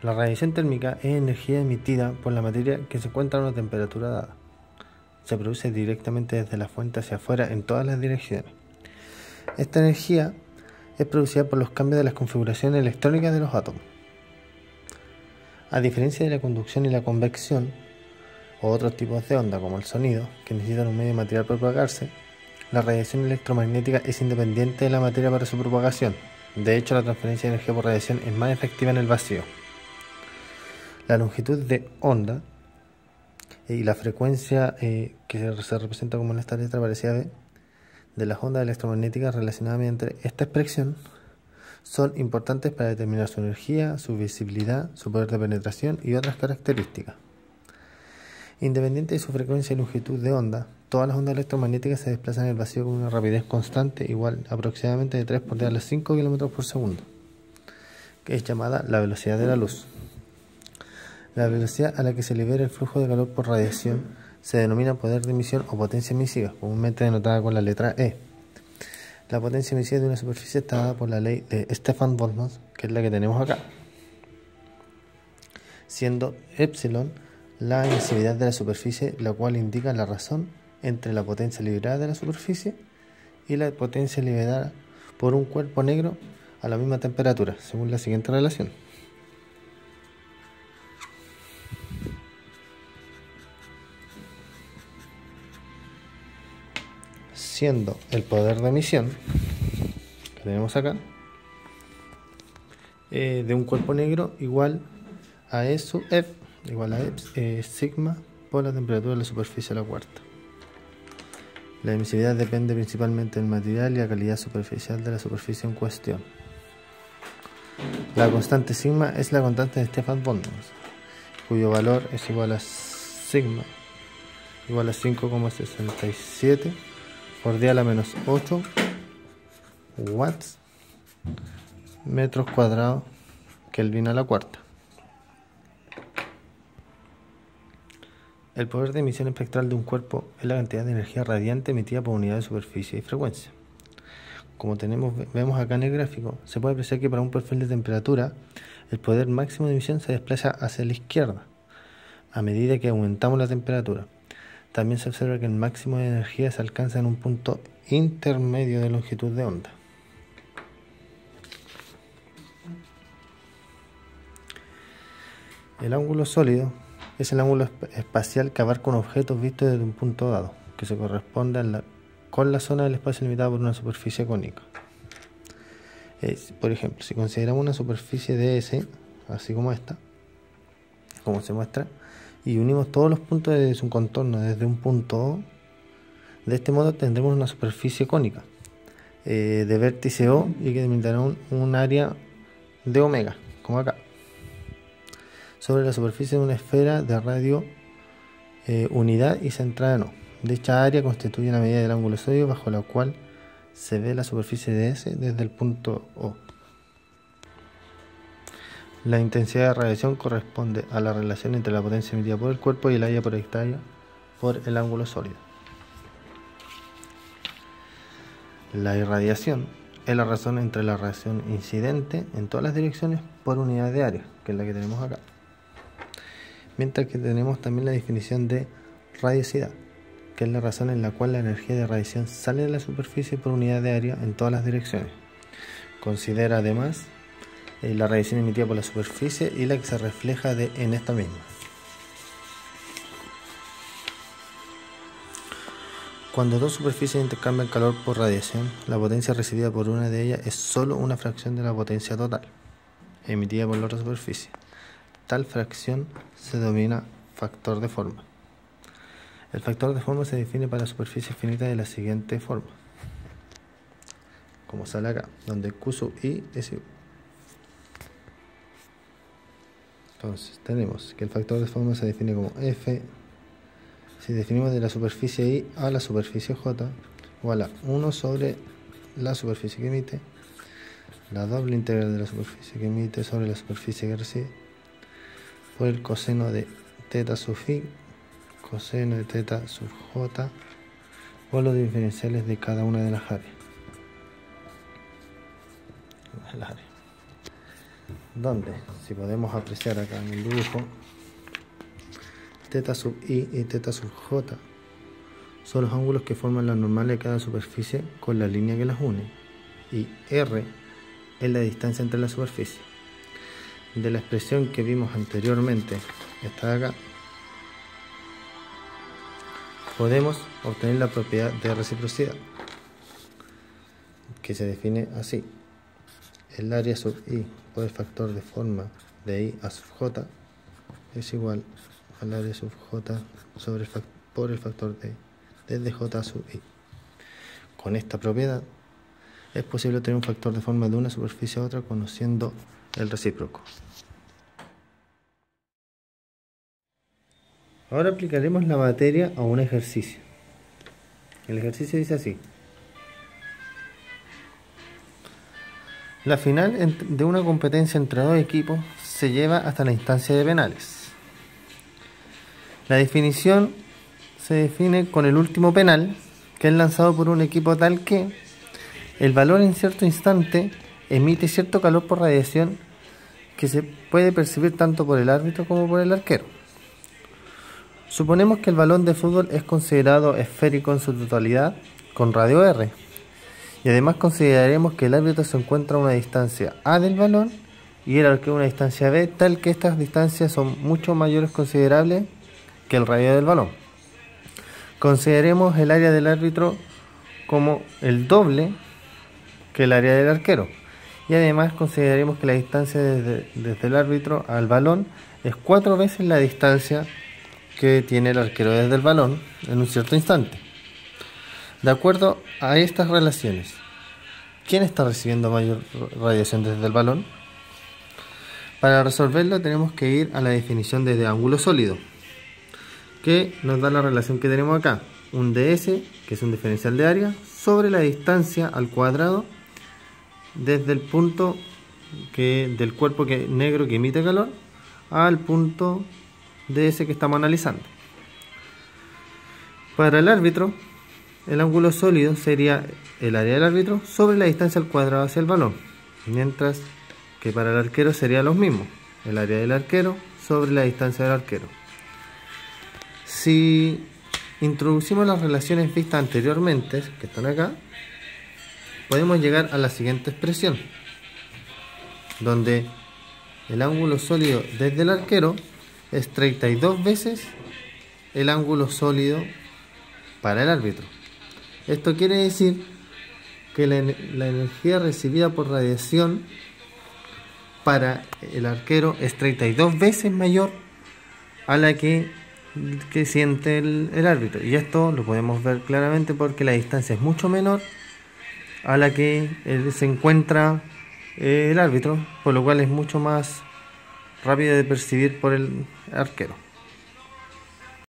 La radiación térmica es energía emitida por la materia que se encuentra a una temperatura dada. Se produce directamente desde la fuente hacia afuera en todas las direcciones. Esta energía es producida por los cambios de las configuraciones electrónicas de los átomos. A diferencia de la conducción y la convección, o otros tipos de onda como el sonido, que necesitan un medio material para propagarse, la radiación electromagnética es independiente de la materia para su propagación. De hecho, la transferencia de energía por radiación es más efectiva en el vacío. La longitud de onda y la frecuencia que se representa como en esta letra parecida B de las ondas electromagnéticas relacionadas mediante esta expresión son importantes para determinar su energía, su visibilidad, su poder de penetración y otras características. Independiente de su frecuencia y longitud de onda, todas las ondas electromagnéticas se desplazan en el vacío con una rapidez constante igual aproximadamente de 3 por 10 a la 5 km por segundo, que es llamada la velocidad de la luz. La velocidad a la que se libera el flujo de calor por radiación se denomina poder de emisión o potencia emisiva, comúnmente denotada con la letra E. La potencia emisiva de una superficie está dada por la ley de Stefan-Boltzmann, que es la que tenemos acá, siendo epsilon la emisividad de la superficie, la cual indica la razón entre la potencia liberada de la superficie y la potencia liberada por un cuerpo negro a la misma temperatura, según la siguiente relación. Siendo el poder de emisión que tenemos acá de un cuerpo negro igual a E sub F igual a sigma por la temperatura de la superficie a la cuarta. La emisividad depende principalmente del material y la calidad superficial de la superficie en cuestión. La constante sigma es la constante de Stefan-Boltzmann, cuyo valor es igual a sigma igual a 5,67 por 10 a la menos 8 watts metros cuadrados Kelvin a la cuarta. El poder de emisión espectral de un cuerpo es la cantidad de energía radiante emitida por unidad de superficie y frecuencia. Como vemos acá en el gráfico, se puede apreciar que para un perfil de temperatura, el poder máximo de emisión se desplaza hacia la izquierda a medida que aumentamos la temperatura. También se observa que el máximo de energía se alcanza en un punto intermedio de longitud de onda. El ángulo sólido es el ángulo espacial que abarca un objeto visto desde un punto dado, que se corresponde con la zona del espacio limitada por una superficie cónica. Por ejemplo, si consideramos una superficie ds, así como esta, como se muestra, y unimos todos los puntos de su contorno desde un punto O, de este modo tendremos una superficie cónica de vértice O y que delimitará un área de omega, como acá, sobre la superficie de una esfera de radio unidad y centrada en O. Dicha área constituye una medida del ángulo sólido bajo la cual se ve la superficie de S desde el punto O. La intensidad de radiación corresponde a la relación entre la potencia emitida por el cuerpo y el área proyectada por el ángulo sólido. La irradiación es la razón entre la radiación incidente en todas las direcciones por unidad de área, que es la que tenemos acá. Mientras que tenemos también la definición de radiosidad, que es la razón en la cual la energía de radiación sale de la superficie por unidad de área en todas las direcciones. Considera además la radiación emitida por la superficie y la que se refleja en esta misma. Cuando dos superficies intercambian calor por radiación, la potencia recibida por una de ellas es solo una fracción de la potencia total emitida por la otra superficie. Tal fracción se denomina factor de forma. El factor de forma se define para superficies finitas de la siguiente forma, como sale acá, donde Q sub I es igual. Entonces tenemos que el factor de forma se define como F, si definimos de la superficie I a la superficie J, igual a 1 sobre la superficie que emite, la doble integral de la superficie que emite sobre la superficie que recibe, por el coseno de teta sub I, coseno de teta sub J, por los diferenciales de cada una de las áreas. donde, si podemos apreciar acá en el dibujo, θ sub i y θ sub j son los ángulos que forman la normal de cada superficie con la línea que las une, y r es la distancia entre la superficie. De la expresión que vimos anteriormente, esta de acá, podemos obtener la propiedad de reciprocidad, que se define así: el área sub i por el factor de forma de i a sub j es igual al área sub j por el factor de i desde j a sub i. Con esta propiedad es posible obtener un factor de forma de una superficie a otra conociendo el recíproco. Ahora aplicaremos la materia a un ejercicio. El ejercicio dice así: la final de una competencia entre dos equipos se lleva hasta la instancia de penales. La definición se define con el último penal, que es lanzado por un equipo tal que el balón en cierto instante emite cierto calor por radiación que se puede percibir tanto por el árbitro como por el arquero. Suponemos que el balón de fútbol es considerado esférico en su totalidad con radio R, y además consideraremos que el árbitro se encuentra a una distancia A del balón y el arquero a una distancia B, tal que estas distancias son mucho mayores considerables que el radio del balón. Consideremos el área del árbitro como el doble que el área del arquero, y además consideremos que la distancia desde el árbitro al balón es 4 veces la distancia que tiene el arquero desde el balón en un cierto instante. De acuerdo a estas relaciones, ¿quién está recibiendo mayor radiación desde el balón? Para resolverlo tenemos que ir a la definición de ángulo sólido, que nos da la relación que tenemos acá: un ds, que es un diferencial de área, sobre la distancia al cuadrado desde el punto del cuerpo negro que emite calor al punto ds que estamos analizando. Para el árbitro, el ángulo sólido sería el área del árbitro sobre la distancia al cuadrado hacia el balón, mientras que para el arquero sería lo mismo: el área del arquero sobre la distancia del arquero. Si introducimos las relaciones vistas anteriormente, que están acá, podemos llegar a la siguiente expresión, donde el ángulo sólido desde el arquero es 32 veces el ángulo sólido para el árbitro. Esto quiere decir que la energía recibida por radiación para el arquero es 32 veces mayor a la que siente el árbitro, y esto lo podemos ver claramente porque la distancia es mucho menor a la que se encuentra el árbitro, por lo cual es mucho más rápido de percibir por el arquero.